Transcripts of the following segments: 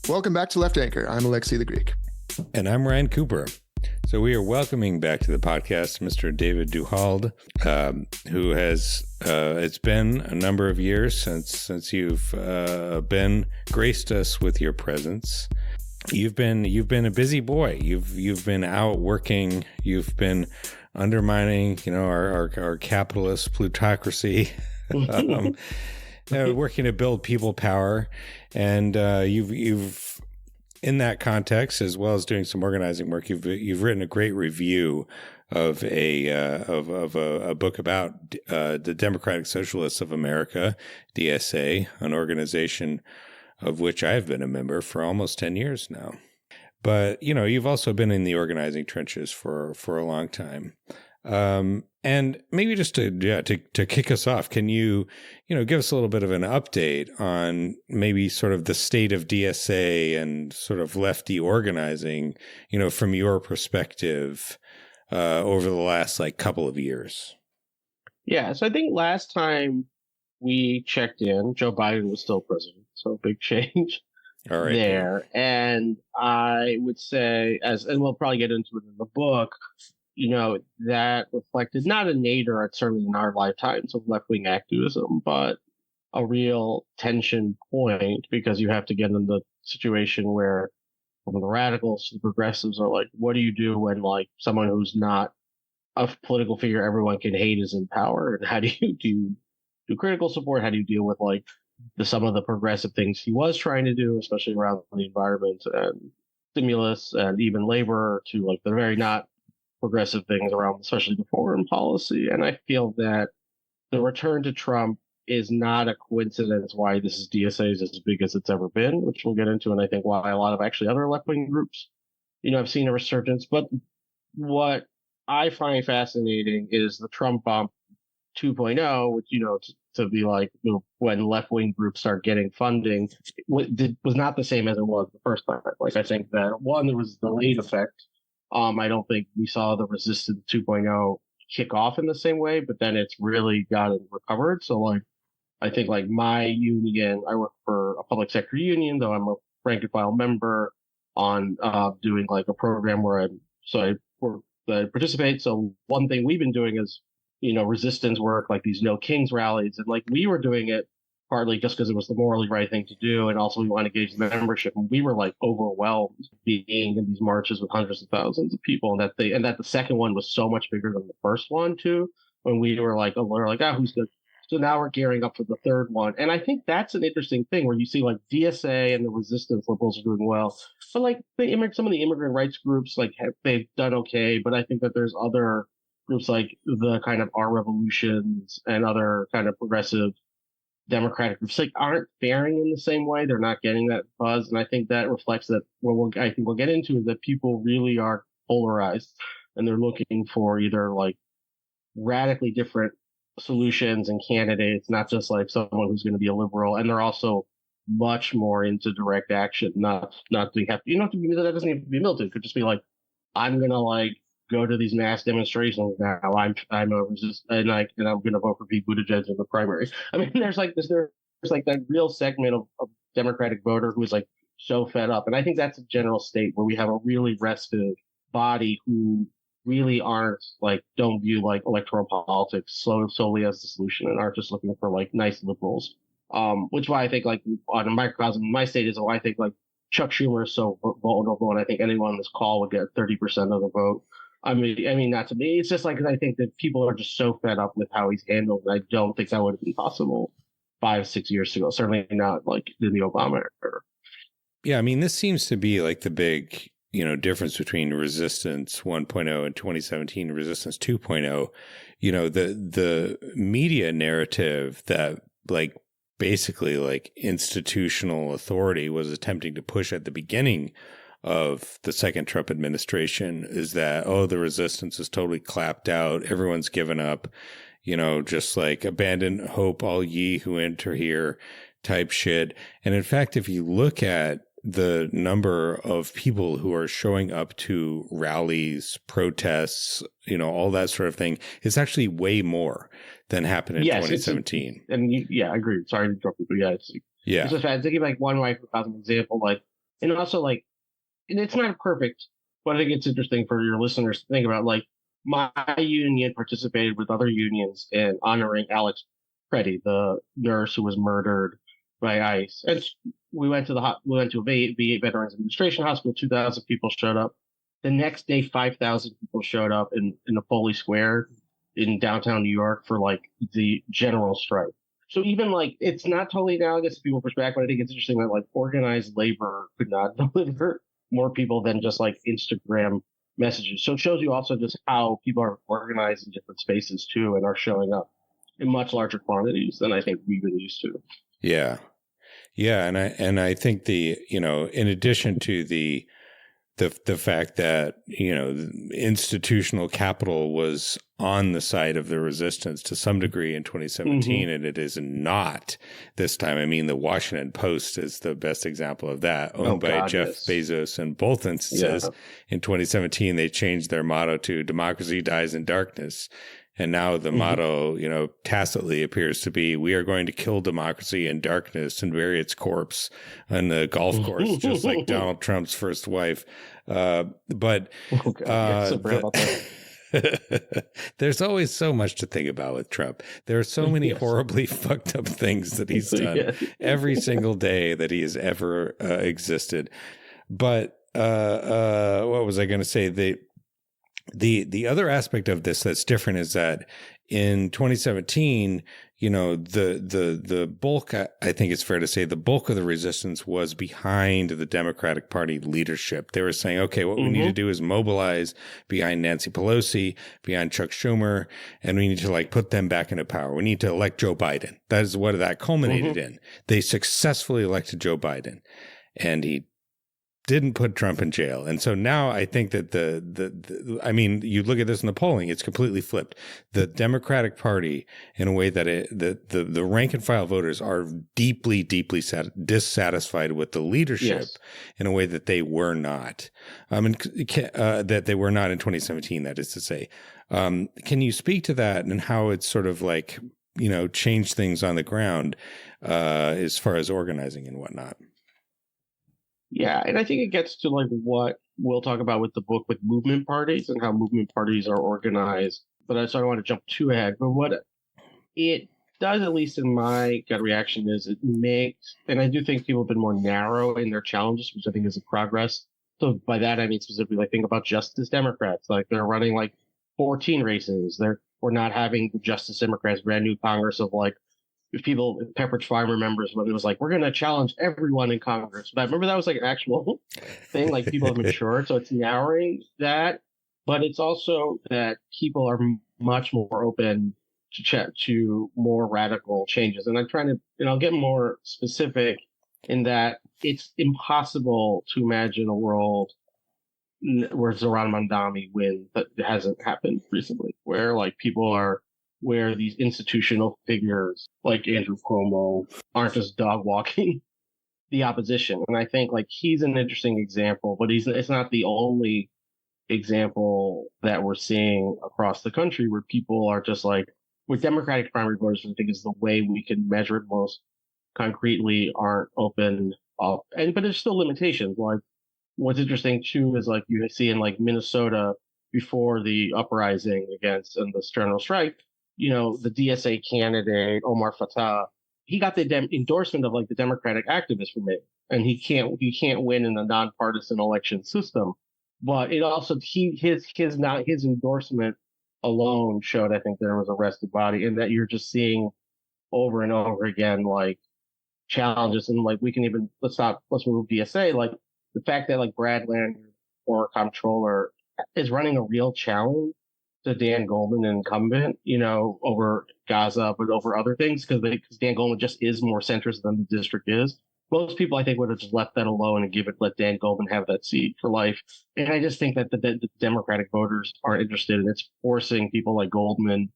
Welcome back to Left Anchor. I'm Alexei the Greek. And I'm Ryan Cooper. So we are welcoming back to the podcast Mr. David Duhalde, who has, it's been a number of years since you've been graced us with your presence. You've been a busy boy. You've been out working. You've been undermining, our capitalist plutocracy, working to build people power, and you've in that context, as well as doing some organizing work, you've written a great review of a book about the Democratic Socialists of America, DSA, an organization of which I've been a member for almost 10 years now. But, you've also been in the organizing trenches for a long time. And maybe just to kick us off, can you, give us a little bit of an update on maybe sort of the state of DSA and sort of lefty organizing, from your perspective, over the last couple of years? Yeah. So I think last time we checked in, Joe Biden was still president. So big change there. And I would say, and we'll probably get into it in the book, that reflected not a nadir, certainly in our lifetimes of left-wing activism, but a real tension point, because you have to get in the situation where from the radicals to the progressives are like, what do you do when someone who's not a political figure everyone can hate is in power? And how do you do critical support? How do you deal with some of the progressive things he was trying to do, especially around the environment and stimulus and even labor, to the very not progressive things around, especially the foreign policy. And I feel that the return to Trump is not a coincidence why this is DSA is as big as it's ever been, which we'll get into, and I think why a lot of actually other left-wing groups, have seen a resurgence. But what I find fascinating is the Trump bump 2.0, which, to be when left-wing groups start getting funding, was not the same as it was the first time. I think that, one, there was a delayed effect. I don't think we saw the Resistance 2.0 kick off in the same way, but then it's really gotten recovered. So I think my union, I work for a public sector union, though I'm a rank and file member on doing a program where I participate. So one thing we've been doing is, resistance work, these No Kings rallies. And we were doing it partly just because it was the morally right thing to do, and also we want to engage the membership. And we were overwhelmed being in these marches with hundreds of thousands of people, and that the second one was so much bigger than the first one too. When we were who's good? So now we're gearing up for the third one, and I think that's an interesting thing where you see DSA and the resistance liberals are doing well, but some of the immigrant rights groups they've done okay, but I think that there's other groups like the kind of Our Revolutions and other kind of progressive Democratic groups aren't faring in the same way. They're not getting that buzz, and I think that reflects that I think we'll get into is that people really are polarized, and they're looking for either radically different solutions and candidates, not just someone who's going to be a liberal, and they're also much more into direct action. Not to have that doesn't have to be militant. It could just be I'm gonna go to these mass demonstrations now. I'm a resist, and I'm going to vote for Pete Buttigieg in the primary. I mean, there's that real segment of Democratic voter who is so fed up, and I think that's a general state where we have a really restive body who really aren't don't view electoral politics solely as the solution, and aren't just looking for nice liberals. Which is why I think on a microcosm in my state is why I think Chuck Schumer is so vulnerable, and I think anyone on this call would get 30% of the vote. I mean, not to me. It's just I think that people are just so fed up with how he's handled. And I don't think that would have been possible 5-6 years ago. Certainly not in the Obama era. Yeah, I mean, this seems to be the big, difference between Resistance 1.0 and 2017 Resistance 2.0. The media narrative that basically institutional authority was attempting to push at the beginning of the second Trump administration is that, the resistance is totally clapped out. Everyone's given up, just abandon hope, all ye who enter here type shit. And in fact, if you look at the number of people who are showing up to rallies, protests, all that sort of thing, it's actually way more than happened in 2017. I agree. Sorry to interrupt you, but it's just I think one microcosm example, And also, like, and it's not perfect, but I think it's interesting for your listeners to think about. Like, my union participated with other unions in honoring Alex Preddy, the nurse who was murdered by ICE. And we went to a VA Veterans Administration Hospital. 2,000 people showed up. The next day, 5,000 people showed up in Napoli Square in downtown New York for like the general strike. So even like it's not totally analogous to people push back, but I think it's interesting that like organized labor could not deliver more people than just like Instagram messages. So it shows you also just how people are organized in different spaces too and are showing up in much larger quantities than I think we've been used to. Yeah. Yeah. And I think in addition to the fact that, institutional capital was on the side of the resistance to some degree in 2017, and it is not this time. I mean, the Washington Post is the best example of that, owned by Jeff Bezos. In both instances, in 2017, they changed their motto to "Democracy dies in darkness." And now the motto, tacitly appears to be, "We are going to kill democracy in darkness and bury its corpse on the golf course," just like Donald Trump's first wife. There's always so much to think about with Trump. There are so many horribly fucked up things that he's done every single day that he has ever existed. But what was I going to say? The other aspect of this that's different is that in 2017, the bulk, I think it's fair to say, the bulk of the resistance was behind the Democratic Party leadership. They were saying, okay, what we need to do is mobilize behind Nancy Pelosi, behind Chuck Schumer, and we need to like put them back into power. We need to elect Joe Biden. That is what that culminated in. They successfully elected Joe Biden, and he didn't put Trump in jail. And so now I think that I mean, you look at this in the polling, it's completely flipped. The Democratic Party, in a way that the rank and file voters are deeply, deeply dissatisfied with the leadership in a way that they were not. That they were not in 2017, that is to say. Can you speak to that and how it's sort of like, changed things on the ground as far as organizing and whatnot? Yeah, and I think it gets to like what we'll talk about with the book with movement parties and how movement parties are organized. But I don't want to jump too ahead. But what it does, at least in my gut reaction, is it makes, and I do think people have been more narrow in their challenges, which I think is a progress. So by that I mean specifically, like think about Justice Democrats, like they're running like 14 races. We're not having the Justice Democrats brand new Congress of like, if Pepperidge Farm remembers when it was like, we're going to challenge everyone in Congress. But I remember that was like an actual thing, like people have matured. So it's narrowing that, but it's also that people are much more open to more radical changes. And I'm trying to, I'll get more specific in that it's impossible to imagine a world where Zohran Mamdani wins, but it hasn't happened recently, where like where these institutional figures like Andrew Cuomo aren't just dog walking the opposition. And I think like he's an interesting example, but it's not the only example that we're seeing across the country where people are just like, with Democratic primary voters, I think is the way we can measure it most concretely, aren't open up. But there's still limitations. Like what's interesting too is like you see in like Minnesota before the uprising against and the general strike, the DSA candidate, Omar Fatah, he got the endorsement of like the Democratic activist for mayor, and he can't win in a nonpartisan election system. But it also, his endorsement alone showed, I think, there was a rested body, and that you're just seeing over and over again, like challenges. And like, we can even, let's move DSA, like the fact that like Brad Lander, or comptroller, is running a real challenge to Dan Goldman, an incumbent, over Gaza, but over other things, because Dan Goldman just is more centrist than the district is. Most people, I think, would have just left that alone and let Dan Goldman have that seat for life. And I just think that the Democratic voters aren't interested, and it's forcing people like Goldman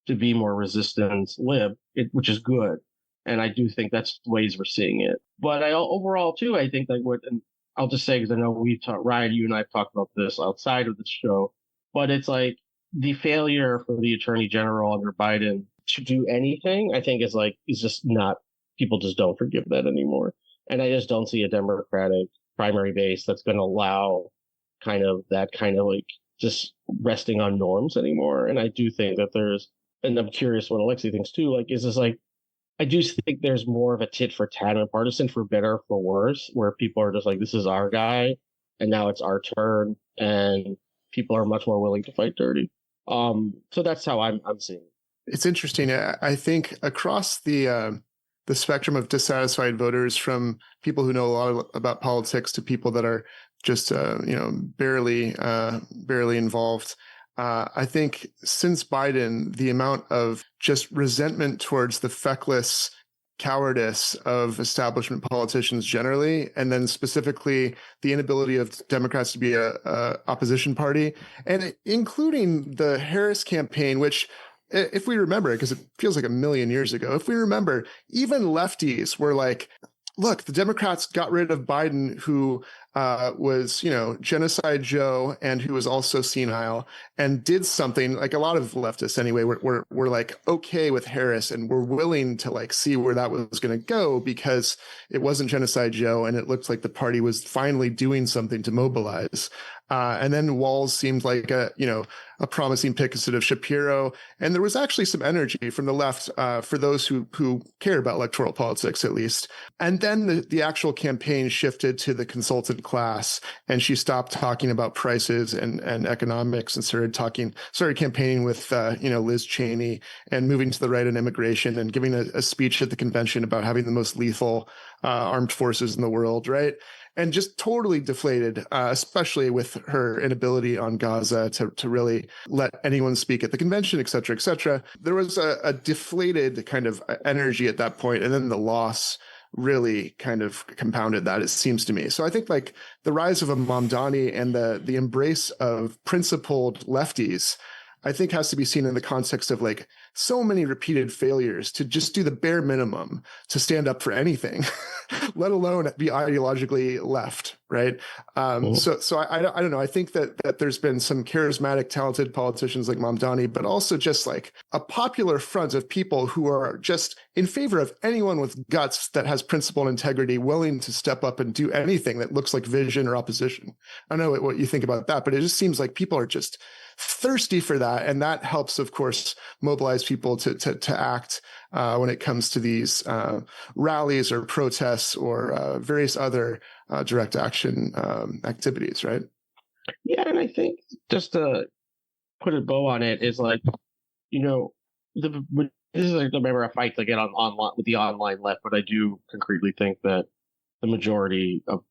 to be more resistance lib, which is good. And I do think that's the ways we're seeing it. But overall, too, I think that and I'll just say, because I know Ryan, you and I have talked about this outside of the show, but it's like, the failure for the attorney general under Biden to do anything, I think is just not, people just don't forgive that anymore. And I just don't see a Democratic primary base that's going to allow kind of like just resting on norms anymore. And I do think that and I'm curious what Alexei thinks too, like, is this like, I do think there's more of a tit for tat and partisan, for better or for worse, where people are just like, this is our guy, and now it's our turn, and people are much more willing to fight dirty. So that's how I'm seeing it. It's interesting. I think across the spectrum of dissatisfied voters, from people who know a lot about politics to people that are just barely involved. I think since Biden, the amount of just resentment towards the feckless cowardice of establishment politicians generally, and then specifically the inability of Democrats to be a opposition party, and including the Harris campaign, which, if we remember, because it feels like a million years ago, if we remember, even lefties were like, look, the Democrats got rid of Biden, who was, Genocide Joe, and who was also senile, and did something. Like, a lot of leftists anyway were like okay with Harris, and were willing to like see where that was going to go, because it wasn't Genocide Joe, and it looked like the party was finally doing something to mobilize. And then Walz seemed like a promising pick instead of Shapiro. And there was actually some energy from the left for those who care about electoral politics, at least. And then the actual campaign shifted to the consultant class, and she stopped talking about prices and economics and started campaigning with, Liz Cheney, and moving to the right on immigration, and giving a speech at the convention about having the most lethal armed forces in the world, right? And just totally deflated, especially with her inability on Gaza to really let anyone speak at the convention, et cetera, et cetera. There was a deflated kind of energy at that point, and then the loss really kind of compounded that, it seems to me. So I think like the rise of a Mamdani and the embrace of principled lefties, I think, has to be seen in the context of like so many repeated failures to just do the bare minimum to stand up for anything, let alone be ideologically left, right? So I don't know. I think that there's been some charismatic, talented politicians like Mamdani, but also just like a popular front of people who are just in favor of anyone with guts that has principle and integrity, willing to step up and do anything that looks like vision or opposition. I don't know what you think about that, but it just seems like people are just thirsty for that, and that helps, of course, mobilize people to act when it comes to these rallies or protests or various other direct action activities, right? Yeah, and I think, just to put a bow on it, is like, this is like never a fight to get on with the online left, but I do concretely think that the majority of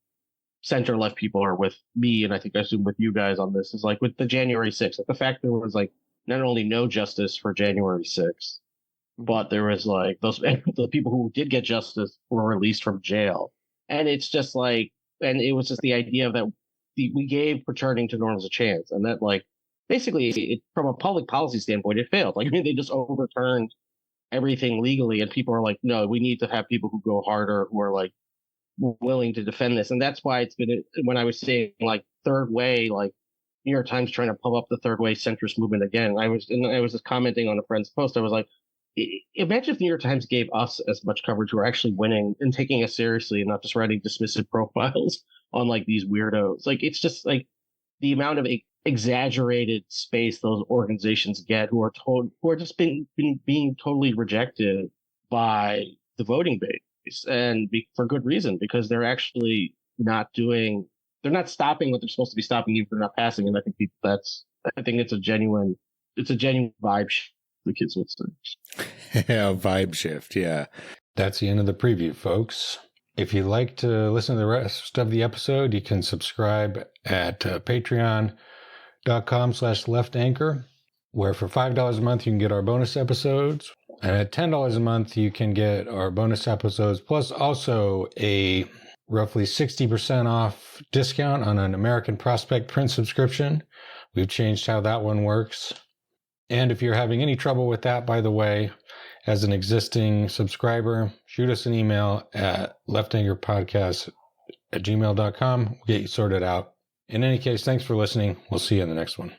center left people are with me, and I think I assume with you guys on this, is like with the January 6th, like the fact there was like not only no justice for January 6th, but there was like the people who did get justice were released from jail. And it's just like, and it was just the idea that we gave returning to norms a chance, and that like basically from a public policy standpoint, it failed. Like, I mean, they just overturned everything legally, and people are like, no, we need to have people who go harder, who are like willing to defend this. And that's why it's been, when I was saying like third way, like New York Times trying to pump up the third way centrist movement again, I was just commenting on a friend's post. I was like, imagine if New York Times gave us as much coverage, who are actually winning and taking us seriously, and not just writing dismissive profiles on like these weirdos. Like, it's just like the amount of exaggerated space those organizations get, who are just being totally rejected by the voting base. And for good reason, because they're actually they're not stopping what they're supposed to be stopping, even if they're not passing. And I think it's a genuine vibe shift, the kids would say. Yeah, vibe shift. Yeah. That's the end of the preview, folks. If you'd like to listen to the rest of the episode, you can subscribe at patreon.com/leftanchor, where for $5 a month, you can get our bonus episodes. And at $10 a month, you can get our bonus episodes, plus also a roughly 60% off discount on an American Prospect print subscription. We've changed how that one works. And if you're having any trouble with that, by the way, as an existing subscriber, shoot us an email at leftanchorpodcast@gmail.com. We'll get you sorted out. In any case, thanks for listening. We'll see you in the next one.